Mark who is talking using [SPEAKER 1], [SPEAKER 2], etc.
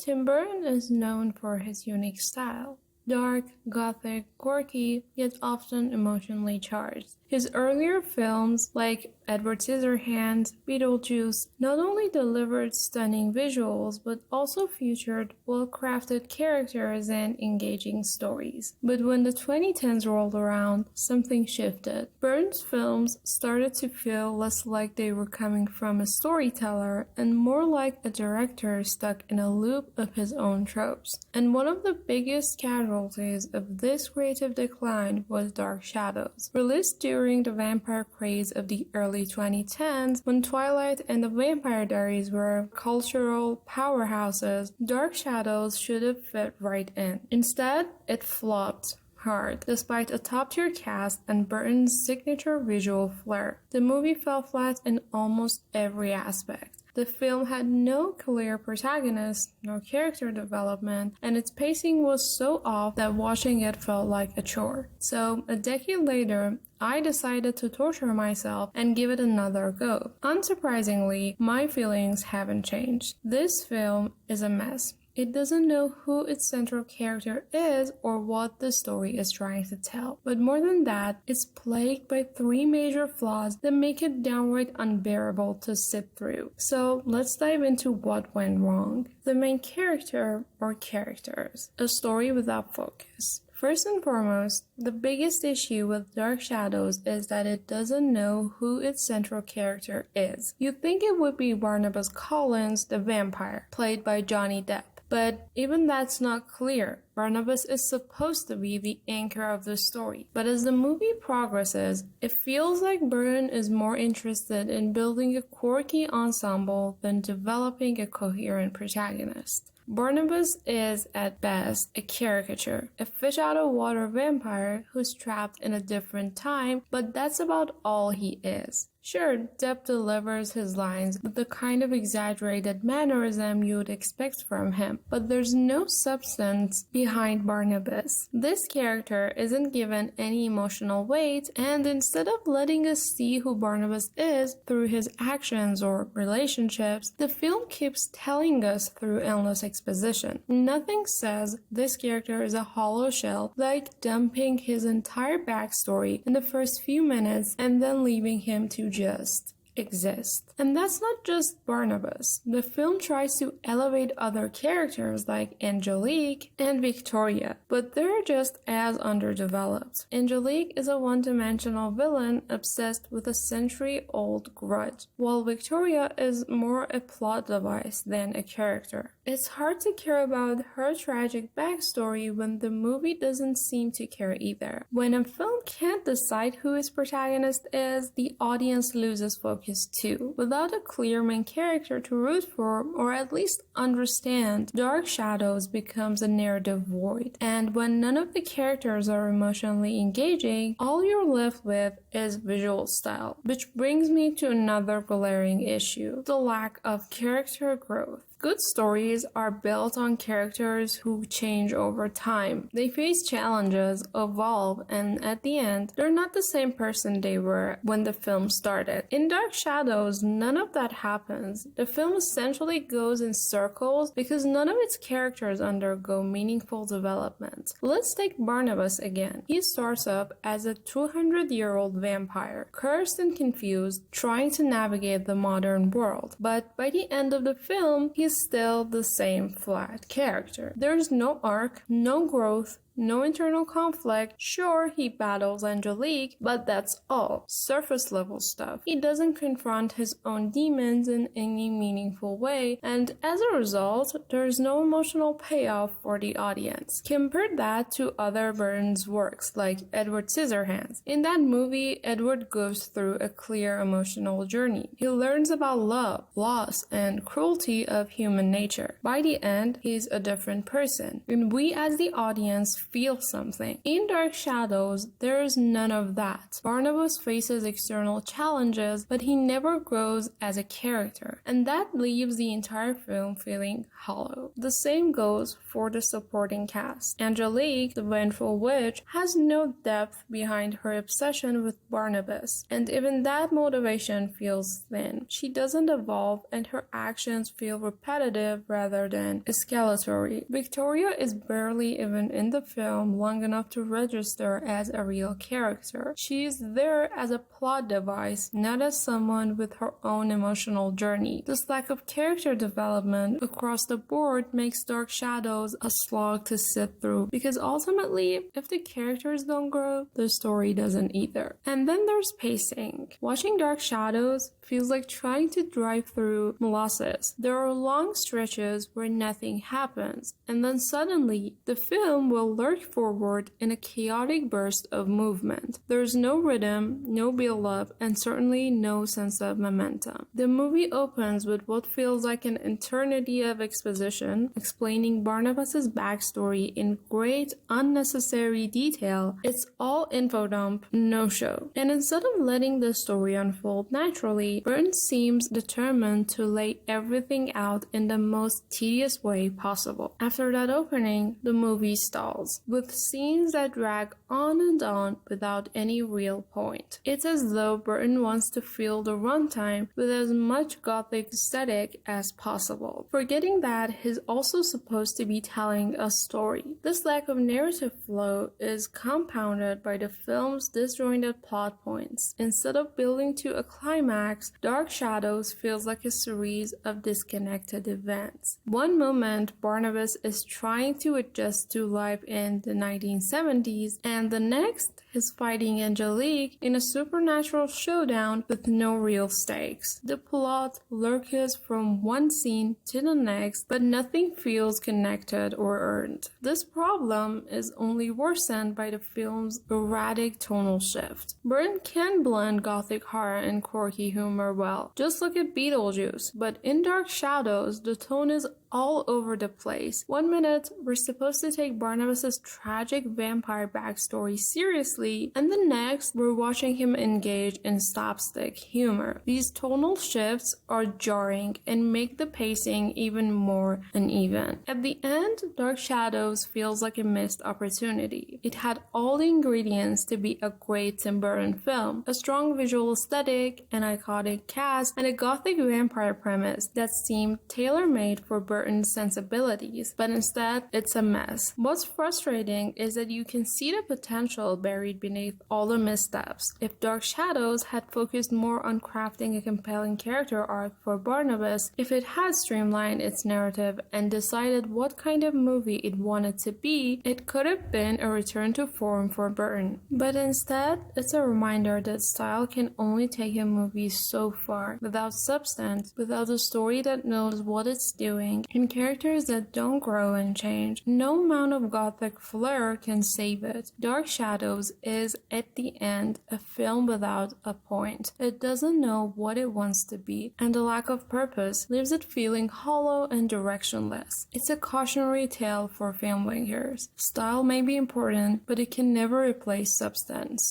[SPEAKER 1] Tim Burton is known for his unique style. Dark, gothic, quirky, yet often emotionally charged. His earlier films, like Edward Scissorhands, Beetlejuice, not only delivered stunning visuals, but also featured well-crafted characters and engaging stories. But when the 2010s rolled around, something shifted. Burton's films started to feel less like they were coming from a storyteller and more like a director stuck in a loop of his own tropes. And one of the biggest casualties of this creative decline was Dark Shadows. Released during the vampire craze of the early 2010s, when Twilight and the Vampire Diaries were cultural powerhouses, Dark Shadows should have fit right in. Instead, it flopped hard. Despite a top-tier cast and Burton's signature visual flair, the movie fell flat in almost every aspect. The film had no clear protagonist, no character development, and its pacing was so off that watching it felt like a chore. So, a decade later, I decided to torture myself and give it another go. Unsurprisingly, my feelings haven't changed. This film is a mess. It doesn't know who its central character is or what the story is trying to tell. But more than that, it's plagued by three major flaws that make it downright unbearable to sit through. So let's dive into what went wrong. The main character or characters. A story without focus. First and foremost, the biggest issue with Dark Shadows is that it doesn't know who its central character is. You'd think it would be Barnabas Collins, the vampire, played by Johnny Depp. But even that's not clear. Barnabas is supposed to be the anchor of the story. But as the movie progresses, it feels like Burton is more interested in building a quirky ensemble than developing a coherent protagonist. Barnabas is, at best, a caricature, a fish-out-of-water vampire who's trapped in a different time, but that's about all he is. Sure, Depp delivers his lines with the kind of exaggerated mannerism you would expect from him, but there's no substance behind Barnabas. This character isn't given any emotional weight, and instead of letting us see who Barnabas is through his actions or relationships, the film keeps telling us through endless exposition. Nothing says this character is a hollow shell, like dumping his entire backstory in the first few minutes and then leaving him to just exist. And that's not just Barnabas. The film tries to elevate other characters like Angelique and Victoria, but they're just as underdeveloped. Angelique is a one-dimensional villain obsessed with a century-old grudge, while Victoria is more a plot device than a character. It's hard to care about her tragic backstory when the movie doesn't seem to care either. When a film can't decide who its protagonist is, the audience loses focus too. Without a clear main character to root for, or at least understand, Dark Shadows becomes a narrative void. And when none of the characters are emotionally engaging, all you're left with is visual style. Which brings me to another glaring issue: the lack of character growth. Good stories are built on characters who change over time. They face challenges, evolve, and at the end, they're not the same person they were when the film started. In Dark Shadows, none of that happens. The film essentially goes in circles because none of its characters undergo meaningful development. Let's take Barnabas again. He starts up as a 200-year-old vampire, cursed and confused, trying to navigate the modern world. But by the end of the film, he's still the same flat character. There's no arc, no growth, no internal conflict. Sure, he battles Angelique, but that's all. Surface level stuff. He doesn't confront his own demons in any meaningful way, and as a result, there's no emotional payoff for the audience. Compare that to other Burton's works, like Edward Scissorhands. In that movie, Edward goes through a clear emotional journey. He learns about love, loss, and cruelty of human nature. By the end, he's a different person, and we as the audience must feel something. In Dark Shadows, there is none of that. Barnabas faces external challenges, but he never grows as a character, and that leaves the entire film feeling hollow. The same goes for the supporting cast. Angelique, the vengeful witch, has no depth behind her obsession with Barnabas, and even that motivation feels thin. She doesn't evolve, and her actions feel repetitive rather than escalatory. Victoria is barely even in the film long enough to register as a real character. She is there as a plot device, not as someone with her own emotional journey. This lack of character development across the board makes Dark Shadows a slog to sit through, because ultimately, if the characters don't grow, the story doesn't either. And then there's pacing. Watching Dark Shadows feels like trying to drive through molasses. There are long stretches where nothing happens, and then suddenly the film will lurch forward in a chaotic burst of movement. There's no rhythm, no build-up, and certainly no sense of momentum. The movie opens with what feels like an eternity of exposition, explaining Barnabas's backstory in great unnecessary detail. It's all info dump, no show. And instead of letting the story unfold naturally, Burton seems determined to lay everything out in the most tedious way possible. After that opening, the movie stalls, with scenes that drag on and on without any real point. It's as though Burton wants to fill the runtime with as much Gothic aesthetic as possible, forgetting that he's also supposed to be telling a story. This lack of narrative flow is compounded by the film's disjointed plot points. Instead of building to a climax, Dark Shadows feels like a series of disconnected events. One moment, Barnabas is trying to adjust to life in the 1970s, and the next, he's fighting Angelique in a supernatural showdown with no real stakes. The plot lurches from one scene to the next, but nothing feels connected or earned. This problem is only worsened by the film's erratic tonal shift. Burton can blend Gothic horror and quirky humor well. Just look at Beetlejuice. But in Dark Shadows, the tone is all over the place. One minute, we're supposed to take Barnabas' tragic vampire backstory seriously, and the next, we're watching him engage in slapstick humor. These tonal shifts are jarring and make the pacing even more uneven. At the end, Dark Shadows feels like a missed opportunity. It had all the ingredients to be a great Tim Burton film: a strong visual aesthetic, an iconic cast, and a Gothic vampire premise that seemed tailor-made for Burton's sensibilities, but instead, it's a mess. What's frustrating is that you can see the potential buried beneath all the missteps. If Dark Shadows had focused more on crafting a compelling character arc for Barnabas, if it had streamlined its narrative and decided what kind of movie it wanted to be, it could have been a return to form for Burton. But instead, it's a reminder that style can only take a movie so far. Without substance, without a story that knows what it's doing, and characters that don't grow and change, no amount of Gothic flair can save it. Dark Shadows is, at the end, a film without a point. It doesn't know what it wants to be, and the lack of purpose leaves it feeling hollow and directionless. It's a cautionary tale for filmmakers. Style may be important, but it can never replace substance.